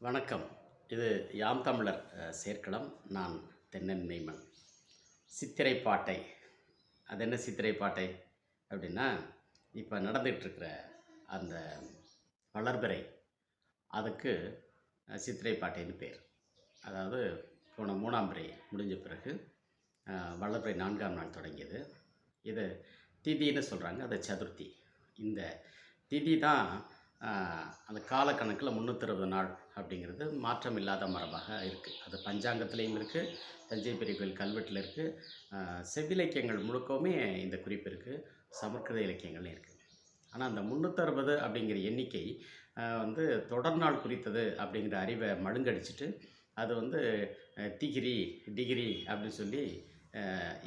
வணக்கம். இது யாம் தமிழர் செயற்களம். நான் தென்னன் மெய்மன். சித்திரைப்பாட்டை. அது என்ன சித்திரைப்பாட்டை அப்படின்னா, இப்போ நடந்துகிட்ருக்கிற அந்த வளர்பிறை அதுக்கு சித்திரைப்பாட்டைன்னு பேர். அதாவது போன 3ஆம் பிறை முடிஞ்ச பிறகு வளர்பிறை 4ஆம் நாள் தொடங்கியது. இது திதின்னு சொல்கிறாங்க. அது சதுர்த்தி. இந்த திதி தான் அந்த காலக்கணக்கில் 360 நாள் அப்படிங்கிறது மாற்றம் இல்லாத மரபாக இருக்குது. அது பஞ்சாங்கத்திலையும் இருக்குது, தஞ்சை பெரிய கோயில் கல்வெட்டில் இருக்குது, செவ்விலக்கியங்கள் முழுக்கவுமே இந்த குறிப்பு இருக்குது, சமஸ்கிருத இலக்கியங்கள்லையும் இருக்குது. ஆனால் அந்த 360 அப்படிங்கிற எண்ணிக்கை வந்து தொடர்நாள் குறித்தது அப்படிங்கிற அறிவை மழுங்கடிச்சிட்டு அது வந்து திகிரி டிகிரி அப்படின்னு சொல்லி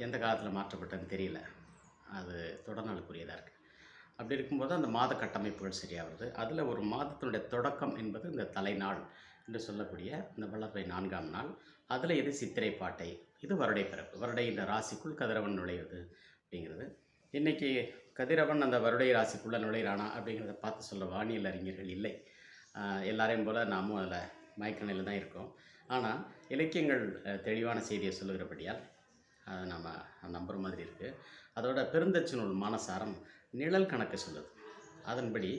எந்த காலத்தில் மாற்றப்பட்டதுன்னு தெரியல. அது தொடர்நாளுக்குரியதாக இருக்குது. அப்படி இருக்கும்போது அந்த மாத கட்டமைப்புகள் சரியாக வருது. அதில் ஒரு மாதத்தினுடைய தொடக்கம் என்பது இந்த தலைநாள் என்று சொல்லக்கூடிய இந்த வளர்பிறை 4ஆம் நாள். அதில் இது சித்திரைப்பாட்டை. இது வருடை பிறப்பு. வருடை இந்த ராசிக்குள் கதிரவன் நுழைவது அப்படிங்கிறது. இன்றைக்கி கதிரவன் அந்த வருடை ராசிக்குள்ளே நுழையிறானா அப்படிங்கிறத பார்த்து சொல்ல வானியல் அறிஞர்கள் இல்லை. எல்லாரையும் போல் நாமும் அதில் மயக்க நிலையில் தான் இருக்கோம். ஆனால் இலக்கியங்கள் தெளிவான செய்தியை சொல்லுகிறபடியால் அதை நம்ம நம்புகிற மாதிரி இருக்குது. அதோட பெருந்தச்சு நூல் மானசாரம் நிழல் கணக்கு சொல்லுது. அதன்படி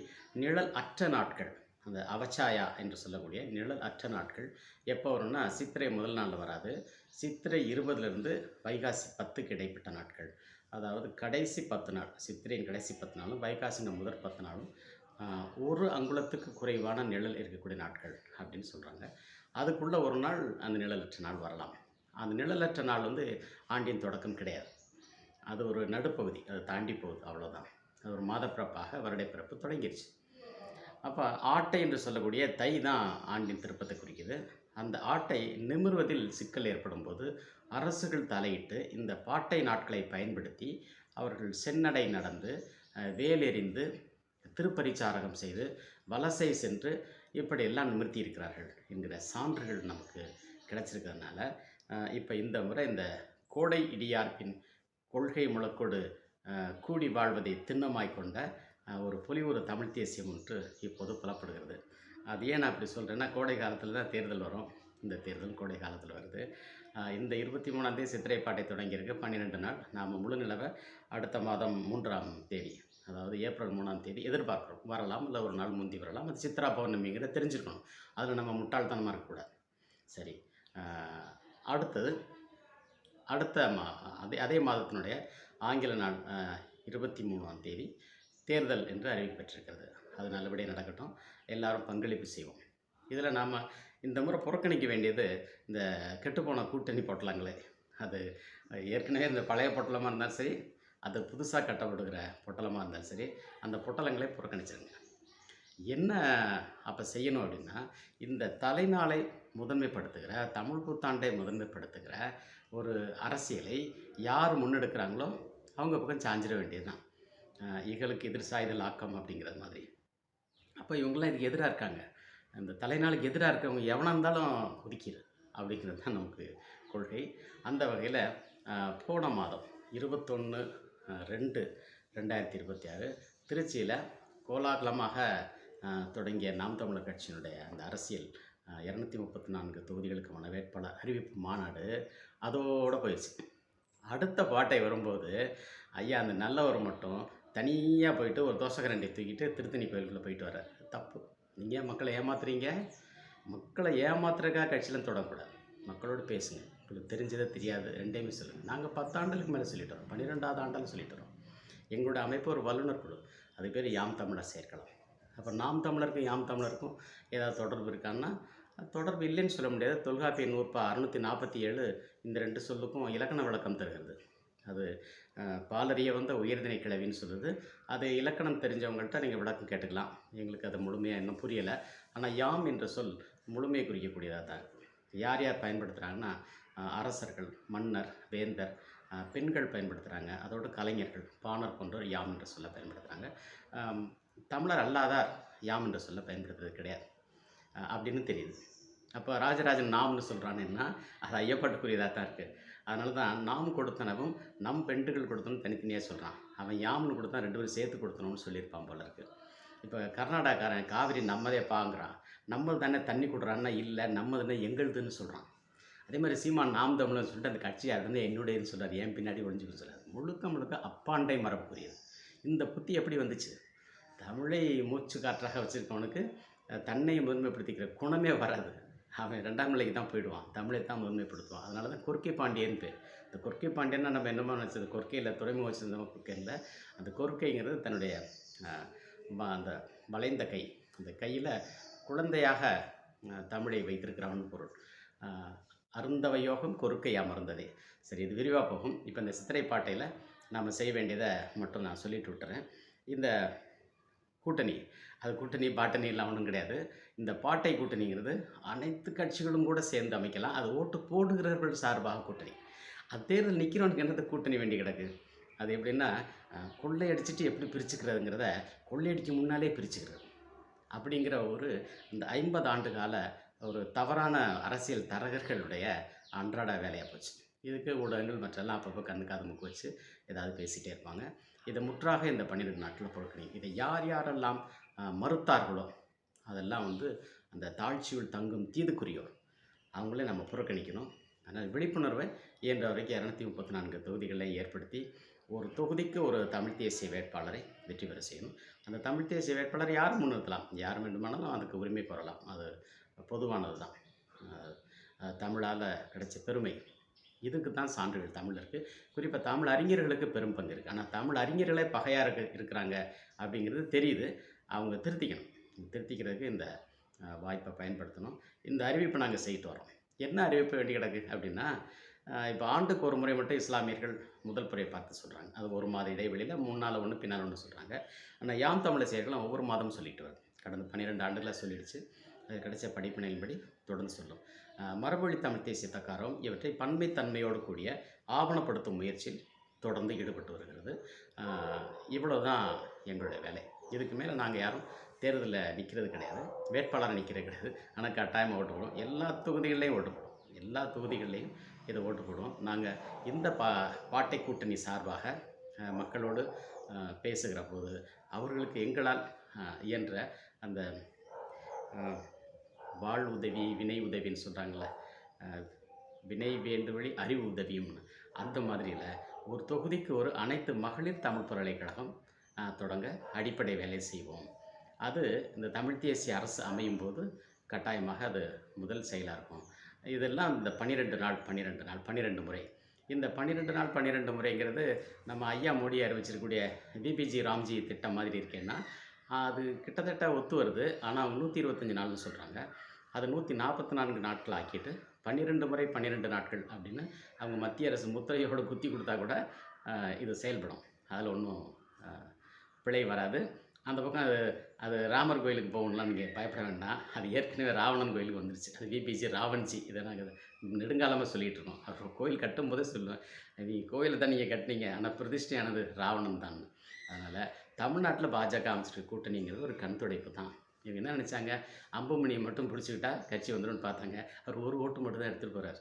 நிழல் அற்ற நாட்கள், அந்த அவச்சாயா என்று சொல்லக்கூடிய நிழல் அற்ற நாட்கள் எப்போ வரும்னா சித்திரை முதல் நாளில் வராது. சித்திரை 20லேருந்து வைகாசி 10க்கு இடைப்பட்ட நாட்கள். அதாவது கடைசி 10 நாள், சித்திரையின் கடைசி 10 நாளும் வைகாசியின் முதல் 10 நாளும் ஒரு அங்குலத்துக்கு குறைவான நிழல் இருக்கக்கூடிய நாட்கள் அப்படின்னு சொல்கிறாங்க. அதுக்குள்ளே ஒரு நாள் அந்த நிழலற்ற நாள் வரலாம். அந்த நிழலற்ற நாள் வந்து ஆண்டின் தொடக்கம் கிடையாது. அது ஒரு நடுப்பகுதி, அதை தாண்டி போகுது, அவ்வளோதான். அது ஒரு மாதப்பிறப்பாக வருடைப்பிறப்பு தொடங்கிடுச்சு. அப்போ ஆட்டை என்று சொல்லக்கூடிய தை தான் ஆண்டின் திருப்பத்தை குறிக்குது. அந்த ஆட்டை நிமிர்வதில் சிக்கல் ஏற்படும் போது அரசுகள் தலையிட்டு இந்த பாட்டை நாட்களை பயன்படுத்தி அவர்கள் செந்நடை நடந்து வேலெறிந்து திருப்பரிச்சாரகம் செய்து வலசை சென்று இப்படியெல்லாம் நிமிர்த்தி இருக்கிறார்கள் என்கிற சான்றுகள் நமக்கு கிடைச்சிருக்கிறதுனால இப்போ இந்த முறை இந்த கோடை இடியார்ப்பின் கொள்கை முழக்கோடு கூடி வாழ்வதை திண்ணமாய் கொண்ட ஒரு பொலிவுறு தமிழ் தேசியம் ஒன்று இப்போது புலப்படுகிறது. அது ஏன் நான் அப்படி சொல்கிறேன்னா, கோடை காலத்தில் தான் தேர்தல் வரும். இந்த தேர்தல் கோடை காலத்தில் வருது. இந்த 23ஆம் தேதி சித்திரைப்பாட்டை தொடங்கியிருக்கு. 12 நாள். நாம் முழு நிலவை அடுத்த மாதம் 3ஆம் தேதி, அதாவது ஏப்ரல் 3ஆம் தேதி எதிர்பார்க்குறோம். வரலாம், இல்லை ஒரு நாள் முந்தி வரலாம். அது சித்ரா பௌர்ணமிங்கிறத தெரிஞ்சுக்கணும். அதில் நம்ம முட்டாள்தனமாக இருக்கக்கூடாது. சரி, அடுத்தது அடுத்த அதே மாதத்தினுடைய ஆங்கில நாள் 23ஆம் தேதி தேர்தல் என்று அறிவிக்கப்பட்டிருக்கிறது. அது நல்லபடியாக நடக்கட்டும். எல்லாரும் பங்களிப்பு செய்வோம். இதில் நாம் இந்த முறை புறக்கணிக்க வேண்டியது இந்த கெட்டுப்போன கூட்டணி பொட்டலங்களே. அது ஏற்கனவே இந்த பழைய பொட்டலமாக இருந்தாலும் சரி, அது புதுசாக கட்டப்படுகிற பொட்டலமாக இருந்தாலும் சரி, அந்த பொட்டலங்களே புறக்கணிச்சிருங்க. என்ன அப்போ செய்யணும் அப்படின்னா, இந்த தலைநாளை முதன்மைப்படுத்துகிற, தமிழ் புத்தாண்டை முதன்மைப்படுத்துகிற ஒரு அரசியலை யார் முன்னெடுக்கிறாங்களோ அவங்க பக்கம் சாஞ்சிட வேண்டியது தான். இகலுக்கு எதிர் சாய்தல் ஆக்கம் அப்படிங்கிறது மாதிரி. அப்போ இவங்களாம் இதுக்கு எதிராக இருக்காங்க. அந்த தலைநாளுக்கு எதிராக இருக்கவங்க எவனாக இருந்தாலும் ஒதுக்கிடு அப்படிங்கிறது தான் நமக்கு கொள்கை. அந்த வகையில் போன மாதம் 21/2/2026 திருச்சியில் கோலாகலமாக தொடங்கிய நாம் தமிழர் கட்சியினுடைய அந்த அரசியல் 234 தொகுதிகளுக்கான வேட்பாளர் அறிவிப்பு மாநாடு அதோடு போயிடுச்சு. அடுத்த பாட்டை வரும்போது ஐயா அந்த நல்லவர் மட்டும் தனியாக போயிட்டு ஒரு தோசைக்கரண்டி தூக்கிட்டு திருத்தணி கோயிலுக்குள்ளே போயிட்டு வர்றார். தப்பு. நீங்கள் மக்களை ஏமாத்துறீங்க. மக்களை ஏமாத்துறதுக்காக கட்சியிலும் தொடரக்கூடாது. மக்களோடு பேசுங்க. உங்களுக்கு தெரிஞ்சதை தெரியாது ரெண்டையுமே சொல்லுங்கள். நாங்கள் 10 ஆண்டுகளுக்கு மேலே சொல்லிட்டு வரோம். 12வது ஆண்டாலும் சொல்லிட்டு வரோம். எங்களோட அமைப்பு ஒரு வல்லுநர் குழு. அது பேர் யாம் தமிழர் செயற்களம். அப்போ நாம் தமிழருக்கும் யாம் தமிழருக்கும் ஏதாவது தொடர்பு இருக்கான்னா, தொடர்பு இல்லைன்னு சொல்ல முடியாது. தொல்காப்பிய நூற்பா 647 இந்த 2 சொல்லுக்கும் இலக்கண விளக்கம் தருகிறது. அது பாலறிய வந்த உயர்திணை கிளவின்னு சொல்லுது. அது இலக்கணம் தெரிஞ்சவங்கள்ட்ட நீங்கள் விளக்கம் கேட்டுக்கலாம். எங்களுக்கு அது முழுமையாக இன்னும் புரியலை. ஆனால் யாம் என்ற சொல் முழுமையை குறிக்கக்கூடியதாக தான் இருக்குது. யார் யார் பயன்படுத்துகிறாங்கன்னா, அரசர்கள், மன்னர், வேந்தர், பெண்கள் பயன்படுத்துகிறாங்க. அதோடு கலைஞர்கள், பாணர் போன்றோர் யாம் என்ற சொல்லை பயன்படுத்துகிறாங்க. தமிழர் அல்லாதார் யாம் என்ற சொல்லை பயன்படுத்துறது கிடையாது அப்படின்னு தெரியுது. அப்போ ராஜராஜன் நாம்னு சொல்கிறான்னா அது ஐயப்பாட்டுக்குரியதாக தான் இருக்குது. அதனால தான் நாம் கொடுத்தனவும் நம் பெண்டுகள் கொடுத்தனும் தனித்தனியாக சொல்கிறான். அவன் யாம்னு கொடுத்தா 2 பேரும் சேர்த்து கொடுத்தணும்னு சொல்லியிருப்பான் போல இருக்குது. இப்போ கர்நாடகாக்காரன் காவிரி நம்மதே பாங்கிறான். நம்மது தானே தண்ணி குடுறான்னா, இல்ல நம்மதுன்னு எங்களுதுன்னு சொல்றான். அதே மாரி சீமான் நாம் தமிழர்ன்னு சொல்லிட்டு அந்த கட்சி அது வந்து என்னுடையதுன்னு சொல்றாரு. ஏன் பின்னாடி ஒளிஞ்சுக்கிட்டு சொல்றாரு. முழுக்க முழுக்க அப்பாண்டை மரபுக்குரியது. இந்த புத்தி எப்படி வந்துச்சு? தமிழை மூச்சு காற்றாக வச்சிருக்கவனுக்கு தன்னை முதன்மைப்படுத்திக்கிற குணமே வராது. அவன் 2ஆம் நிலைக்கு தான் போயிடுவான். தமிழை தான் முதன்மைப்படுத்துவான். அதனால தான் கொர்க்கை பாண்டியன்னு பேர். இந்த கொர்க்கை பாண்டியன்னா நம்ம என்னமோ நினச்சது கொர்க்கையில துறைமுகம் வச்சிருந்தவன் கொர்க்கை இல்ல. அந்த கொர்க்கைங்கிறது தன்னுடைய அ அந்த வளைந்த கை. அந்த கையில குழந்தையாக தமிழை வைத்திருக்கிறவன் பொருள். அ அருந்தவ யோகம் கொறுக்கை அமர்ந்ததே. சரி, இது விரிவா போகும். இப்ப இந்த சித்திரை பாட்டையில நாம செய்ய வேண்டியத மட்டும் நான் சொல்லிட்டு விட்டுறேன். இந்த கூட்டணி, அது கூட்டணி, பாட்டணிலாம் ஒண்ணும் கிடையாது. இந்த பாட்டை கூட்டணிங்கிறது அனைத்து கட்சிகளும் கூட சேர்ந்து அமைக்கலாம். அது ஓட்டு போடுகிறவர்கள் சார்பாக கூட்டணி. அது தேர்தல் நிக்கிறவனுக்கு என்னத்துக்கு கூட்டணி வேண்டி கிடக்கு? அது எப்படின்னா, கொள்ளையடிச்சிட்டு எப்படி பிரிச்சுக்கிறதுங்கிறத, கொள்ளையடிக்கும் முன்னாலே பிரிச்சுக்கிறது. அப்படிங்கிற ஒரு இந்த 50 ஆண்டு கால ஒரு தவறான அரசியல் தரகர்களுடைய அன்றாட வேலையா போச்சு. இதுக்கு ஊடகங்கள் மற்றெல்லாம் அப்பப்போ கண்ணு காது மூக்கு வச்சு ஏதாவது பேசிட்டே இருப்பாங்க. இதை முற்றாக இந்த 12 நாட்கள புறக்கணிக்கணும். இதை யார் யாரெல்லாம் மறுத்தார்களோ, அதெல்லாம் வந்து அந்த தாழ்ச்சியுள் தங்கும் தீதுக்குரியோர். அவங்கள நம்ம புறக்கணிக்கணும். அதனால் விழிப்புணர்வை இயன்ற வரைக்கும் 234 தொகுதிகளை ஏற்படுத்தி, ஒரு தொகுதிக்கு ஒரு தமிழ் தேசிய வேட்பாளரை வெற்றி பெற செய்யணும். அந்த தமிழ் தேசிய வேட்பாளரை யாரும் முன்னிறுத்தலாம். யார் வேண்டுமானாலும் அதுக்கு உரிமை கோரலாம். அது பொதுவானது தான். தமிழால் கிடைச்ச பெருமை. இதுக்கு தான் சான்றுகள் தமிழ்ல இருக்கு. குறிப்பா தமிழ் அறிஞர்களுக்கு பெரும் பங்கு இருக்கு. ஆனா தமிழ் அறிஞர்களே பகையா இருக்கிறாங்க அப்படிங்கிறது தெரியுது. அவங்க திருத்திக்கணும். திருத்திக்கிறதுக்கு இந்த வாய்ப்பை பயன்படுத்தணும். இந்த அறிவிப்பை நாங்க செய்துட்டு வரோம். என்ன அறிவிப்பு வேண்டி கிடக்கு அப்படின்னா, இப்போ ஆண்டுக்கு ஒரு முறை மட்டும் இஸ்லாமியர்கள் முதல் பிறையை பார்த்து சொல்றாங்க. அது 1 மாத இடைவெளியில முன்னால ஒண்ணு, பின்னால ஒண்ணு சொல்றாங்க. ஆனா யாம் தமிழர் செயல்களும் ஒவ்வொரு மாதமும் சொல்லிட்டு வருது. கடந்த 12 ஆண்டுகளா சொல்லிடுச்சு. அது கிடைச்ச படிப்பினையின்படி தொடர்ந்து சொல்லும். மரபொழி தமிழ் தேசிய தக்காரம் இவற்றை பன்மைத்தன்மையோடு கூடிய ஆவணப்படுத்தும் முயற்சியில் தொடர்ந்து ஈடுபட்டு வருகிறது. இவ்வளவுதான் எங்களுடைய வேலை. இதுக்கு மேலே நாங்கள் யாரும் தேர்தலில் நிற்கிறது கிடையாது. வேட்பாளரை நிற்கிறது கிடையாது. ஆனால் கட்டாயமாக ஓட்டு போடுவோம். எல்லா தொகுதிகள்லையும் ஓட்டு போடுவோம். எல்லா தொகுதிகள்லையும் இதை ஓட்டு போடுவோம். நாங்கள் இந்த பாட்டை கூட்டணி சார்பாக மக்களோடு பேசுகிற போது அவர்களுக்கு எங்களால் இயன்ற அந்த வாழ் உதவி, வினை உதவின்னு சொல்கிறாங்கள்ல, வினை வேண்டுவழி அறிவு உதவியும்னு. அந்த மாதிரியில் ஒரு தொகுதிக்கு ஒரு அனைத்து மகளிர் தமிழ் பல்கலைக்கழகம் தொடங்க அடிப்படை வேலை செய்வோம். அது இந்த தமிழ் தேசிய அரசு அமையும் போது கட்டாயமாக அது முதல் செயலாக இருக்கும். இதெல்லாம் இந்த 12 நாள் 12 நாள் 12 முறை. இந்த 12 நாள் 12 முறைங்கிறது நம்ம ஐயா மோடி அறிவிச்சிருக்கக்கூடிய பிபிஜி ராம்ஜி திட்டம் மாதிரி இருக்கேன்னா, அது கிட்டத்தட்ட ஒத்து வருது. ஆனால் அவங்க 125 நாள்னு சொல்கிறாங்க. அது 144 நாட்கள் ஆக்கிட்டு 12 முறை 12 நாட்கள் அப்படின்னு அவங்க மத்திய அரசு முத்திரையோடு குத்தி கொடுத்தா கூட இது செயல்படும். அதில் ஒன்றும் பிழை வராது. அந்த பக்கம் அது அது ராமர் கோயிலுக்கு போகணும்லாம் நீங்கள் பயப்பட வேண்டாம். அது ஏற்கனவே ராவணன் கோயிலுக்கு வந்துருச்சு. அது பிபிஜி ராவன்ஜி. இதை நாங்கள் நெடுங்காலமாக சொல்லிகிட்டு இருக்கோம். அவர் கோயில் கட்டும்போதே சொல்லுவேன், நீங்கள் கோயிலை தான் நீங்கள் கட்டினீங்க, ஆனால் பிரதிஷ்டையானது ராவணன் தான். அதனால் தமிழ்நாட்டில் பாஜக அமைச்சிருக்க கூட்டணிங்கிறது ஒரு கண் துடைப்பு தான். இவங்க என்ன நினச்சாங்க, அம்புமணியை மட்டும் பிடிச்சிக்கிட்டா கட்சி வந்துடும்னு பார்த்தாங்க. அவர் ஒரு ஓட்டு மட்டும் தான் எடுத்துகிட்டு போகிறார்.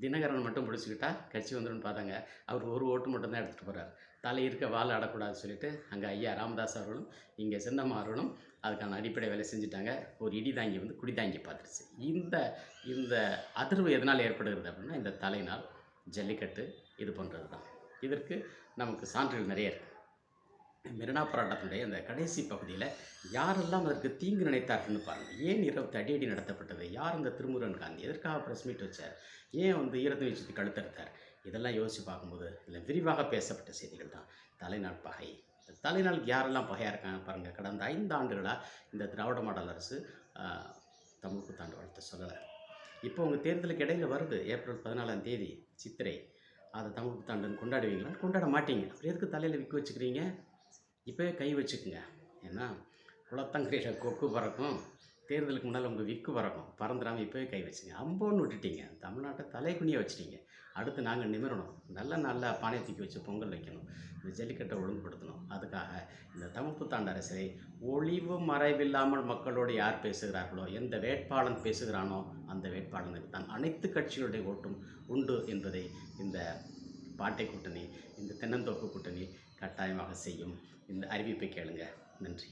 தினகரன் மட்டும் பிடிச்சிக்கிட்டா கட்சி வந்துடும்னு பார்த்தாங்க. அவர் ஒரு ஓட்டு மட்டும் தான் எடுத்துகிட்டு போகிறார். தலை இருக்க வாழை ஆடக்கூடாதுன்னு சொல்லிட்டு அங்கே ஐயா ராமதாஸ் அவர்களும் இங்கே சின்னம்மா அவர்களும் அதுக்கான அடிப்படை வேலை செஞ்சுட்டாங்க. ஒரு இடி தாங்கி வந்து குடி தாங்கி பார்த்துருச்சு. இந்த அதிர்வு எதனால் ஏற்படுகிறது அப்படின்னா, இந்த தலைநாள், ஜல்லிக்கட்டு, இது பண்ணுறது தான். இதற்கு நமக்கு சான்றுகள் நிறைய இருக்குது. மெரினா போராட்டத்தினுடைய அந்த கடைசி பகுதியில் யாரெல்லாம் அதற்கு தீங்கு நினைத்தார்கள்னு பாருங்கள். ஏன் இரவு தடியடி நடத்தப்பட்டது? யார் இந்த திருமுருகன் காந்தி? எதற்காக ப்ரெஸ் மீட் வச்சார்? ஏன் வந்து ஈரத்தை வச்சு கழுத்தறுத்தார்? இதெல்லாம் யோசித்து பார்க்கும்போது இதில் விரிவாக பேசப்பட்ட செய்திகள் தான் தலைநாள் பகை. இந்த தலைநாளுக்கு யாரெல்லாம் பகையாக இருக்காங்க பாருங்கள். கடந்த 5 ஆண்டுகளாக இந்த திராவிட மாடல் அரசு தமிழ் புத்தாண்டு வாழ்த்து சொல்லலை. இப்போ உங்கள் தேர்தலுக்கு இடையில் வருது ஏப்ரல் 14ஆம் தேதி சித்திரை. அதை தமிழ் புத்தாண்டுன்னு கொண்டாடுவீங்களா? கொண்டாட மாட்டீங்க. அப்படி எதுக்கு தலையில் விற்க வச்சுக்கிறீங்க? இப்போவே கை வச்சுக்குங்க. ஏன்னா குளத்தங்கரையில் கொக்கு பறக்கும், தேர்தலுக்கு முன்னால் உங்கள் விக்கு பறக்கும். பறந்துடாமல் இப்போவே கை வச்சுங்க. அம்போன்னு விட்டுட்டீங்க. தமிழ்நாட்டை தலைக்குனியாக வச்சுட்டீங்க. அடுத்து நாங்கள் நிமிரணும். நல்ல பானையை தூக்கி வச்சு பொங்கல் வைக்கணும். இந்த ஜல்லிக்கட்டை ஒழுங்குபடுத்தணும். அதுக்காக இந்த தமிழ் புத்தாண்டு அரசியலை ஒளிவு மறைவில்லாமல் மக்களோடு யார் பேசுகிறார்களோ, எந்த வேட்பாளன் பேசுகிறானோ அந்த வேட்பாளனுக்கு தான் அனைத்து கட்சிகளுடைய ஓட்டும் உண்டு என்பதை இந்த பாட்டை கூட்டணி, இந்த தென்னந்தோப்பு கூட்டணி கட்டாயமாக செய்யும். இந்த அறிவிப்பை கேளுங்க. நன்றி.